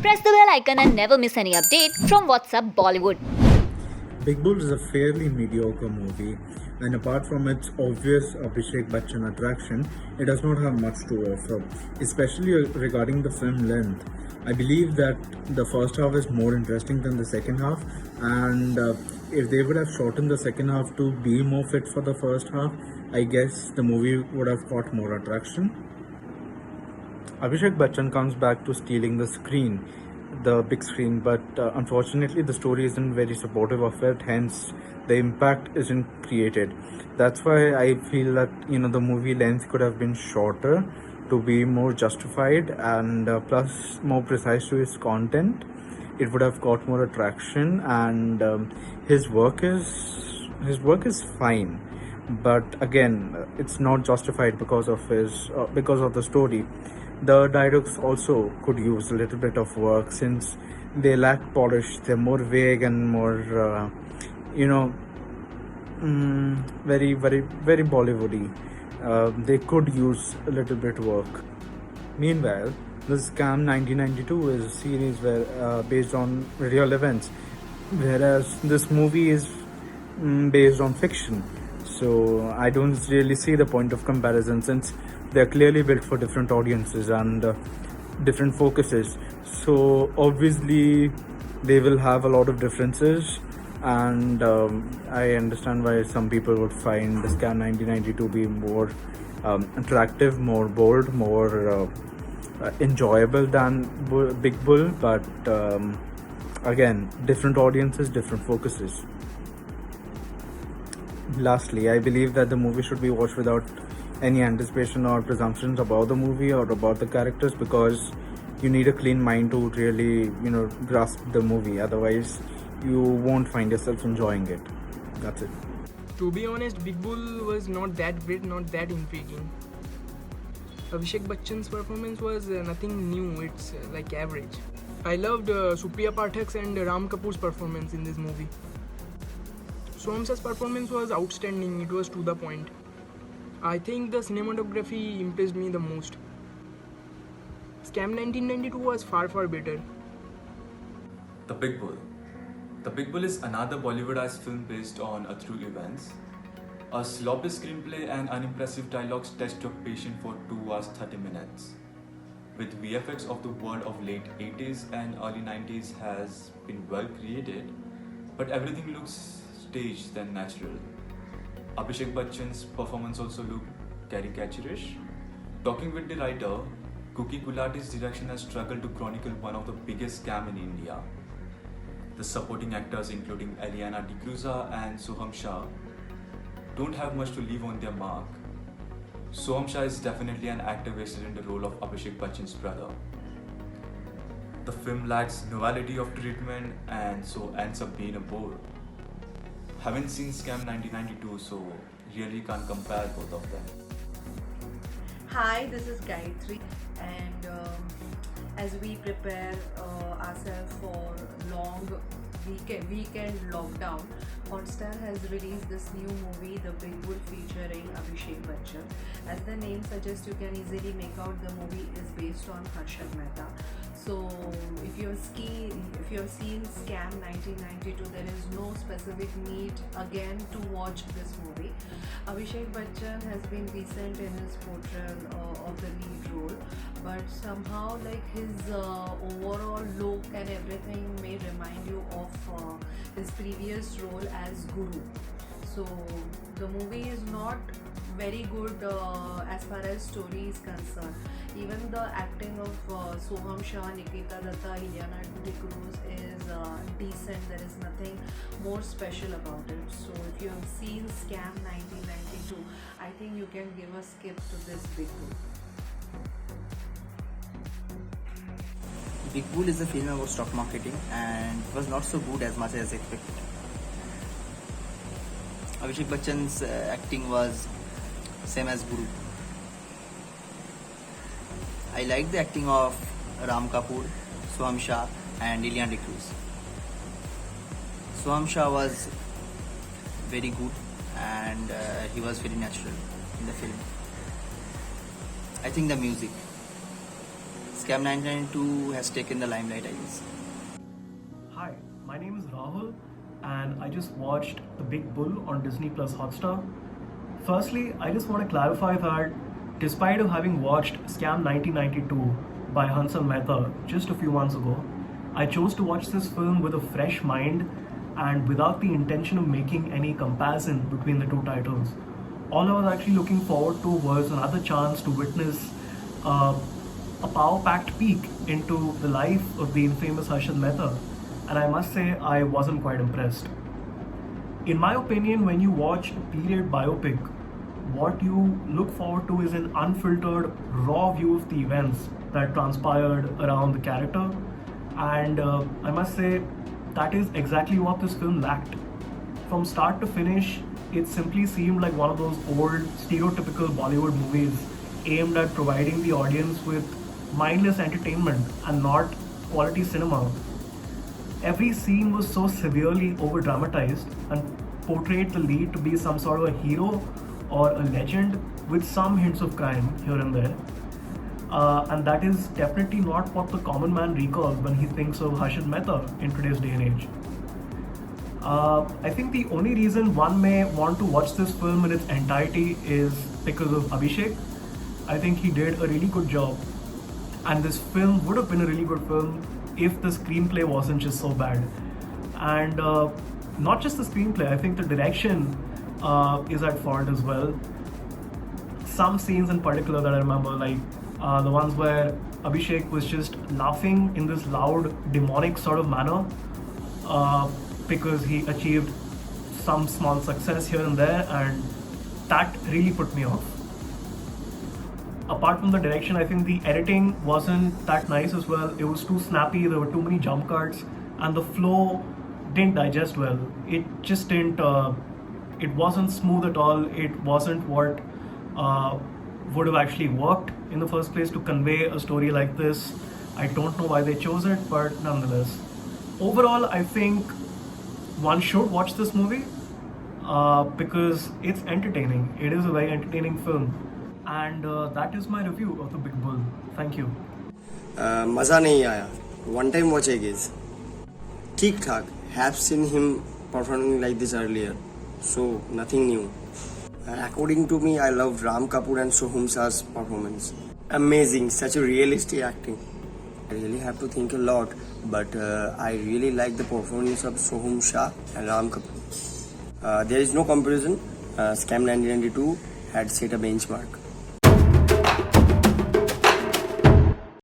Press the bell icon and never miss any update from What's Up Bollywood. Big Bull is a fairly mediocre movie, and apart from its obvious Abhishek Bachchan attraction, it does not have much to offer, especially regarding the film length. I believe that the first half is more interesting than the second half, and if they would have shortened the second half to be more fit for the first half, I guess the movie would have caught more attraction. Abhishek Bachchan comes back to stealing the big screen, but unfortunately the story isn't very supportive of it, hence the impact isn't created. That's why I feel that the movie length could have been shorter to be more justified and plus more precise to its content. It would have got more attraction, and his work is fine, but again it's not justified because of the story. The dialogues also could use a little bit of work since they lack polish. They're more vague and more very very Bollywoody. They could use a little bit work. Meanwhile, the Scam 1992 is a series based on real events, whereas this movie is based on fiction. So I don't really see the point of comparison since they're clearly built for different audiences and different focuses. So obviously they will have a lot of differences, and I understand why some people would find the Scam 1992 be more attractive, more bold, more enjoyable than Big Bull, but again, different audiences, different focuses. Lastly, I believe that the movie should be watched without any anticipation or presumptions about the movie or about the characters, because you need a clean mind to really grasp the movie. Otherwise you won't find yourself enjoying it. That's it. To be honest, Big Bull was not that great, not that intriguing. Abhishek Bachchan's performance was nothing new, it's like average. I loved Supriya Pathak's and Ram Kapoor's performance in this movie. Soham Shah's performance was outstanding, it was to the point. I think the cinematography impressed me the most. Scam 1992 was far better. The Big Bull. The Big Bull is another Bollywoodized film based on true events. A sloppy screenplay and unimpressive dialogues test your patience for 2 hours 30 minutes. With VFX of the world of late 80s and early 90s has been well created, but everything looks staged than natural. Abhishek Bachchan's performance also looked caricaturish. Talking with the writer, Kuki Gulati's direction has struggled to chronicle one of the biggest scams in India. The supporting actors including Eliana D'Cruza and Soham Shah don't have much to leave on their mark. Soham Shah is definitely an actor wasted in the role of Abhishek Bachchan's brother. The film lacks novelty of treatment and so ends up being a bore. Haven't seen Scam 1992, so really can't compare both of them. Hi, this is Gayatri, and as we prepare ourselves for long weekend lockdown, Hotstar has released this new movie, The Big Bull, featuring Abhishek Bachchan. As the name suggests, you can easily make out the movie is based on Harshad Mehta. So if you have seen Scam 1992, there is no specific need again to watch this movie. Abhishek Bachchan has been decent in his portrayal of the lead role, but somehow like his overall look and everything may remind you of his previous role as Guru. So the movie is not very good as far as story is concerned. Even the acting of Soham Shah, Nikita Datta, Eliana D'Cruz is decent. There is nothing more special about it. So if you have seen Scam 1992, I think you can give a skip to this Big Bull. Big Bull is a film about stock marketing and was not so good as much as expected. Abhishek Bachchan's acting was same as Guru. I like the acting of Ram Kapoor, Soham Shah and Eliana D'Cruz. Soham Shah was very good and he was very natural in the film. I think the music Scam 1992 has taken the limelight, I guess. Hi, my name is Rahul, and I just watched The Big Bull on Disney Plus Hotstar. Firstly, I just want to clarify that despite of having watched Scam 1992 by Hansal Mehta just a few months ago, I chose to watch this film with a fresh mind and without the intention of making any comparison between the two titles. All I was actually looking forward to was another chance to witness a power-packed peek into the life of the infamous Harshad Mehta, and I must say I wasn't quite impressed. In my opinion, when you watch a period biopic, what you look forward to is an unfiltered, raw view of the events that transpired around the character, and I must say that is exactly what this film lacked. From start to finish, it simply seemed like one of those old, stereotypical Bollywood movies aimed at providing the audience with mindless entertainment and not quality cinema. Every scene was so severely over-dramatized and portrayed the lead to be some sort of a hero or a legend with some hints of crime here and there. And that is definitely not what the common man recalls when he thinks of Harshad Mehta in today's day and age. I think the only reason one may want to watch this film in its entirety is because of Abhishek. I think he did a really good job, and this film would have been a really good film if the screenplay wasn't just so bad. And not just the screenplay, I think the direction is at fault as well. Some scenes in particular that I remember, like the ones where Abhishek was just laughing in this loud, demonic sort of manner because he achieved some small success here and there, and that really put me off. Apart from the direction, I think the editing wasn't that nice as well. It was too snappy, there were too many jump cuts, and the flow didn't digest well. It just didn't, it wasn't smooth at all. It wasn't what would have actually worked in the first place to convey a story like this. I don't know why they chose it, but nonetheless. Overall, I think one should watch this movie because it's entertaining. It is a very entertaining film. And that is my review of The Big Bull. Thank you. मज़ा नहीं आया. One time watch I guess. ठीक ठाक. Have seen him performing like this earlier, so nothing new. According to me, I love Ram Kapoor and Soham Shah's performance. Amazing, such a realistic acting. I really have to think a lot, but I really like the performance of Soham Shah and Ram Kapoor. There is no comparison. Scam 1992 had set a benchmark.